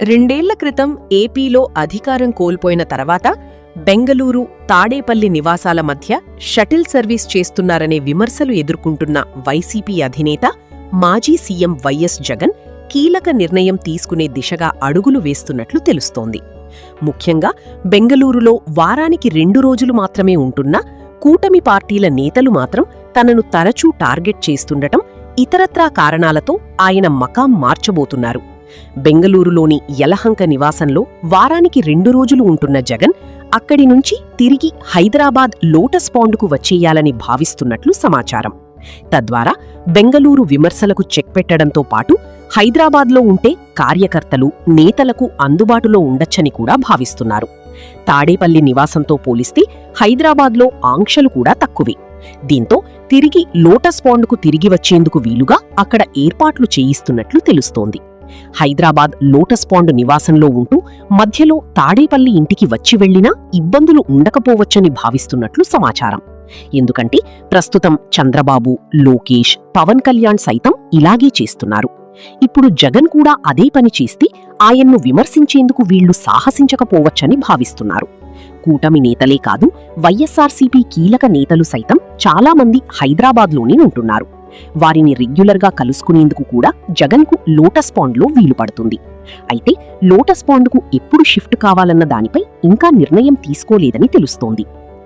రెండేళ్ల క్రితం ఏపీలో అధికారం కోల్పోయిన తర్వాత బెంగళూరు, తాడేపల్లి నివాసాల మధ్య షటిల్ సర్వీస్ చేస్తున్నారనే విమర్శలు ఎదుర్కొంటున్న వైసీపీ అధినేత, మాజీ సీఎం వైఎస్ జగన్ కీలక నిర్ణయం తీసుకునే దిశగా అడుగులు వేస్తున్నట్లు తెలుస్తోంది. ముఖ్యంగా బెంగళూరులో వారానికి 2 రోజులు మాత్రమే ఉంటున్న కూటమి పార్టీల నేతలు మాత్రం తనను తరచూ టార్గెట్ చేస్తుండటం, ఇతరత్రా కారణాలతో ఆయన మకాం మార్చబోతున్నారు. బెంగళూరులోని యలహంక నివాసంలో వారానికి 2 రోజులు ఉంటున్న జగన్ అక్కడి నుంచి తిరిగి హైదరాబాద్ లోటస్ పాండ్కు వచ్చేయాలని భావిస్తున్నట్లు సమాచారం. తద్వారా బెంగళూరు విమర్శలకు చెక్ పెట్టడంతో పాటు హైదరాబాద్లో ఉంటే కార్యకర్తలు, నేతలకు అందుబాటులో ఉండొచ్చని కూడా భావిస్తున్నారు. తాడేపల్లి నివాసంతో పోలిస్తే హైదరాబాద్లో ఆంక్షలు కూడా తక్కువే. దీంతో తిరిగి లోటస్ పాండ్కు తిరిగి వచ్చేందుకు వీలుగా అక్కడ ఏర్పాట్లు చేయిస్తున్నట్లు తెలుస్తోంది. హైదరాబాద్ లోటస్ పాండ్ నివాసంలో ఉంటూ మధ్యలో తాడేపల్లి ఇంటికి వచ్చి వెళ్లినా ఇబ్బందులు ఉండకపోవచ్చని భావిస్తున్నట్లు సమాచారం. ఎందుకంటే ప్రస్తుతం చంద్రబాబు, లోకేష్, పవన్ కళ్యాణ్ సైతం ఇలాగే చేస్తున్నారు. ఇప్పుడు జగన్ కూడా అదే పని చేస్తే ఆయన్ను విమర్శించేందుకు వీళ్లు సాహసించకపోవచ్చని భావిస్తున్నారు. కూటమి నేతలే కాదు, వైఎస్ఆర్సీపీ కీలక నేతలు సైతం చాలామంది హైదరాబాద్లోనే ఉంటున్నారు. వారిని రెగ్యులర్గా కలుసుకునేందుకు కూడా జగన్కు లోటస్ పాండ్లో వీలు పడుతుంది. అయితే లోటస్ పాండ్కు ఎప్పుడు షిఫ్ట్ కావాలన్న దానిపై ఇంకా నిర్ణయం తీసుకోలేదని తెలుస్తోంది.